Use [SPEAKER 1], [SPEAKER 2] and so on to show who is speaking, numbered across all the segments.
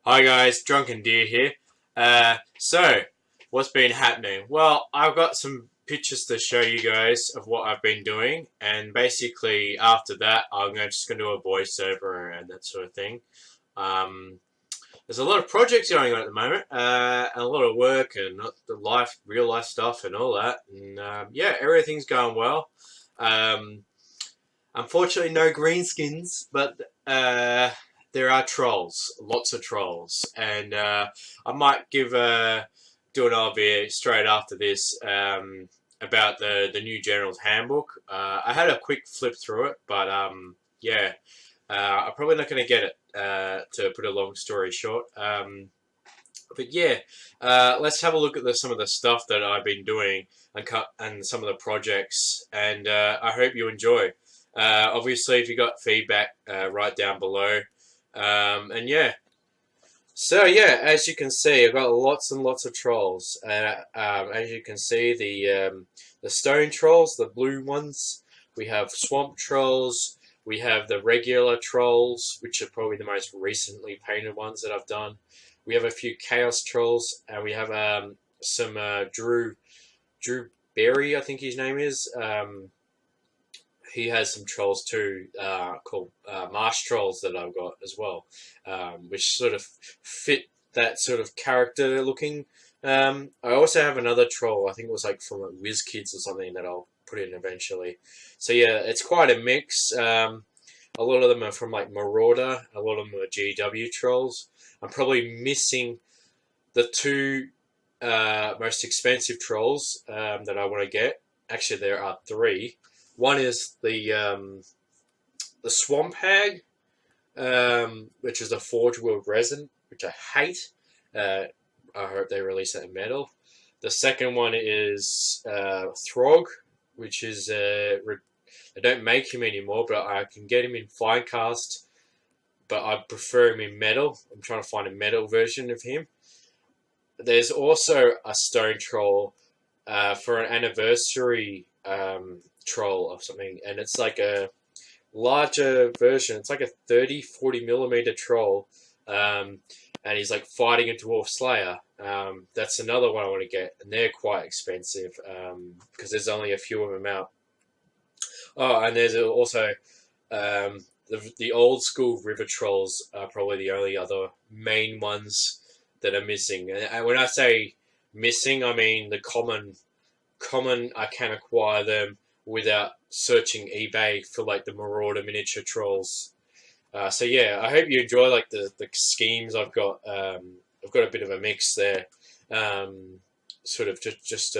[SPEAKER 1] Hi guys, Drunken Deer here. So, what's been happening? Well, I've got some pictures to show you guys of what I've been doing, and basically after that, just gonna do a voiceover and that sort of thing. Um, there's a lot of projects going on at the moment, and a lot of work and the real life stuff, and all that. And yeah, everything's going well. Um, Unfortunately, no greenskins, but there are trolls, lots of trolls, and I might do another video straight after this about the new General's Handbook. I had a quick flip through it, but yeah, I'm probably not going to get it. To put a long story short, but yeah, let's have a look at some of the stuff that I've been doing and some of the projects, and I hope you enjoy. Obviously, if you got feedback, write down below. And yeah, so yeah, as you can see, I've got lots and lots of trolls. As you can see, the stone trolls, the blue ones. We have swamp trolls. We have the regular trolls, which are probably the most recently painted ones that I've done. We have a few chaos trolls, and we have some Drew Berry, I think his name is. He has some trolls too, called marsh trolls that I've got as well, which sort of fit that sort of character looking. I also have another troll. I think it was like from Whiz Kids or something that I'll put in eventually. So yeah, it's quite a mix. A lot of them are from like Marauder. A lot of them are GW trolls. I'm probably missing the two most expensive trolls that I want to get. Actually, there are three. One is the Swamp Hag, which is a Forge World resin, which I hate. I hope they release that in metal. The second one is Throg, which is I don't make him anymore, but I can get him in fine cast. But I prefer him in metal. I'm trying to find a metal version of him. There's also a stone troll for an anniversary troll or something, and it's like a larger version. It's like a 30-40 millimeter troll, and he's like fighting a dwarf slayer. That's another one I want to get, and they're quite expensive because there's only a few of them out. Oh, and there's also the old school river trolls are probably the only other main ones that are missing. And when I say missing, I mean the common. I can acquire them without searching eBay for like the Marauder miniature trolls. So yeah, I hope you enjoy like the schemes I've got. I've got a bit of a mix there. Sort of just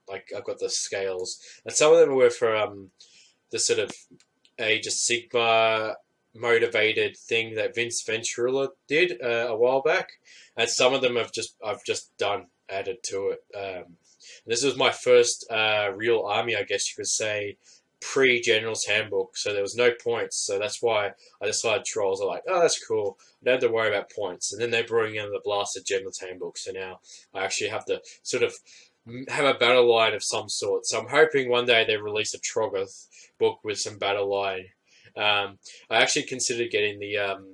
[SPEAKER 1] like I've got the scales, and some of them were for the sort of Age of Sigma motivated thing that Vince Venturella did a while back, and some of them I've just added to it. This was my first real army, I guess you could say, pre-General's Handbook, so there was no points, so that's why I decided trolls are like, oh, that's cool, I don't have to worry about points, and then they bring in the blasted General's Handbook, so now I actually have to sort of have a battle line of some sort, so I'm hoping one day they release a Troggoth book with some battle line. I actually considered getting the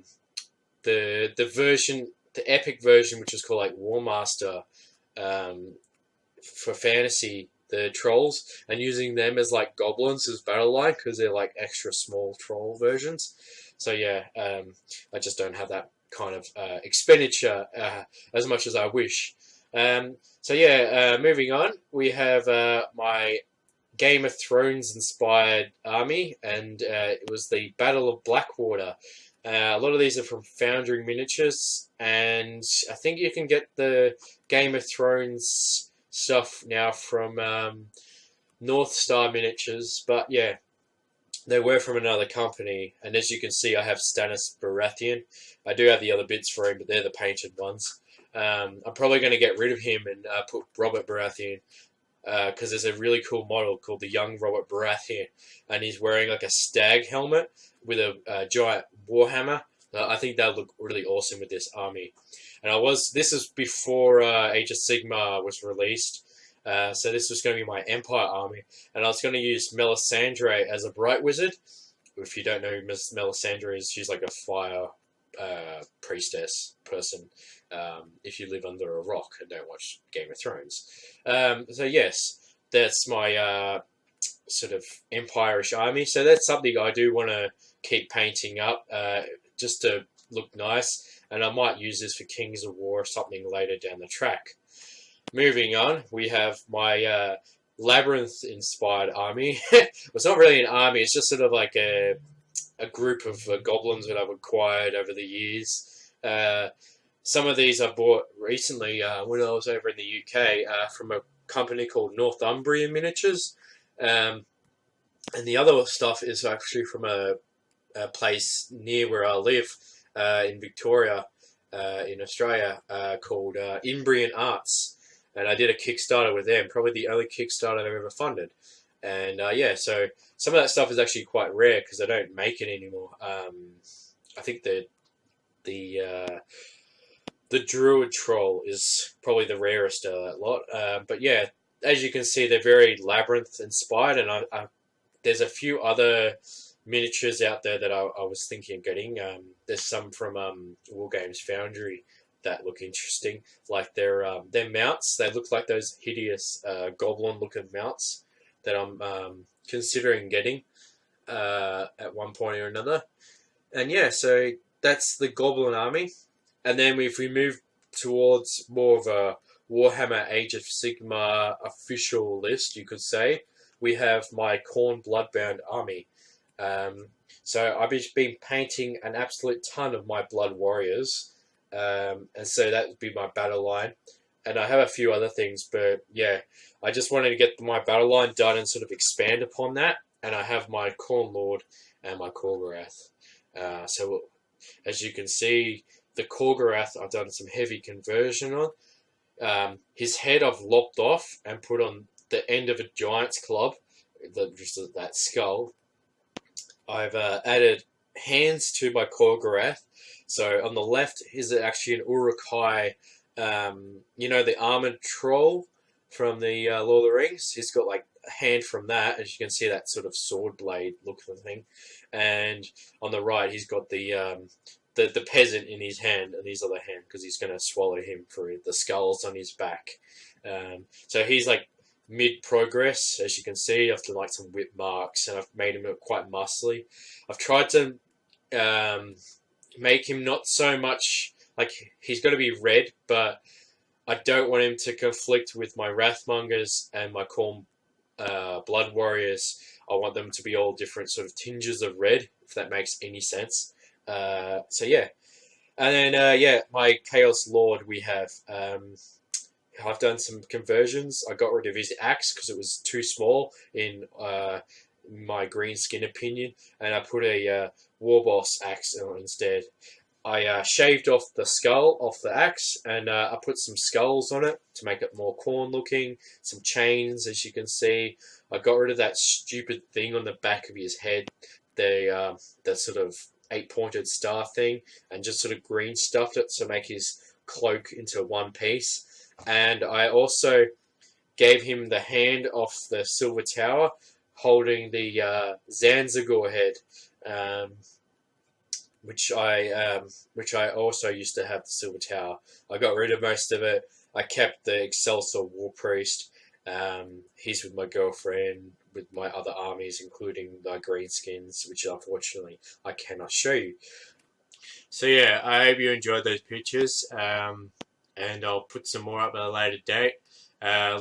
[SPEAKER 1] version, the epic version, which is called like War Master, for fantasy, the trolls, and using them as like goblins as battle line because they're like extra small troll versions. So yeah, I just don't have that kind of expenditure as much as I wish. So yeah, moving on, we have my Game of Thrones inspired army, and it was the Battle of Blackwater. A lot of these are from Foundry Miniatures, and I think you can get the Game of Thrones stuff now from North Star Miniatures, but yeah, they were from another company, and as you can see, I have Stannis Baratheon. I do have the other bits for him, but they're the painted ones. I'm probably going to get rid of him and put Robert Baratheon, because there's a really cool model called the Young Robert Baratheon, and he's wearing like a stag helmet with a giant warhammer. I think that would look really awesome with this army. And this is before Age of Sigma was released, so this was going to be my Empire army, and I was going to use Melisandre as a Bright Wizard. If you don't know who Melisandre is, she's like a fire priestess person, if you live under a rock and don't watch Game of Thrones. So yes, that's my sort of empire-ish army. So that's something I do want to keep painting up, just to look nice. And I might use this for Kings of War or something later down the track. Moving on, we have my labyrinth-inspired army. It's not really an army; it's just sort of like a group of goblins that I've acquired over the years. Some of these I bought recently when I was over in the UK from a company called Northumbrian Miniatures. And the other stuff is actually from a place near where I live in Victoria, in Australia, called Imbrian Arts. And I did a Kickstarter with them, probably the only Kickstarter I've ever funded. And yeah, so some of that stuff is actually quite rare because they don't make it anymore. I think the Druid Troll is probably the rarest of that lot. But yeah, as you can see, they're very labyrinth inspired, and there's a few other miniatures out there that I was thinking of getting. There's some from Wargames Foundry that look interesting, like their mounts. They look like those hideous goblin-looking mounts that I'm considering getting at one point or another. And yeah, so that's the Goblin Army. And then if we move towards more of a Warhammer Age of Sigmar official list, you could say, we have my Khorne Bloodbound Army. So I've been painting an absolute ton of my Blood Warriors. And so that would be my battle line. And I have a few other things, but yeah, I just wanted to get my battle line done and sort of expand upon that. And I have my Khorne Lord and my Korgorath. So as you can see, the Korgorath I've done some heavy conversion on. His head I've lopped off and put on the end of a giant's club, just that skull. I've added hands to my Korgorath. So on the left is actually an Uruk-hai, you know, the armored troll from the Lord of the Rings. He's got like a hand from that, as you can see, that sort of sword blade looking thing. And on the right, he's got the peasant in his hand and his other hand, because he's going to swallow him for the skulls on his back. So he's like mid-progress, as you can see. I've done like some whip marks, and I've made him quite muscly. I've tried to make him not so much like he's got to be red, but I don't want him to conflict with my Wrathmongers and my Khorne Blood Warriors. I want them to be all different sort of tinges of red, if that makes any sense. So yeah, and then yeah, my Chaos Lord we have. I've done some conversions. I got rid of his axe because it was too small in my green skin opinion, and I put a War Boss axe on instead. I shaved off the skull off the axe, and I put some skulls on it to make it more Khorne looking. Some chains, as you can see. I got rid of that stupid thing on the back of his head, the sort of 8-pointed star thing, and just sort of green stuffed it to make his cloak into one piece. And I also gave him the hand off the Silver Tower, holding the Zanzagor head, which I also used to have the Silver Tower. I got rid of most of it. I kept the Excelsior War Priest. He's with my girlfriend, with my other armies, including the Greenskins, which unfortunately I cannot show you. So yeah, I hope you enjoyed those pictures, and I'll put some more up at a later date.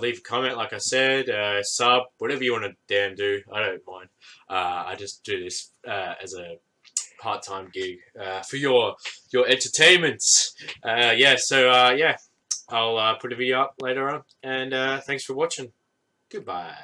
[SPEAKER 1] Leave a comment, like I said, sub, whatever you want to damn do. I don't mind. I just do this as a part-time gig for your entertainment. Yeah, so yeah, I'll put a video up later on, and thanks for watching. Goodbye.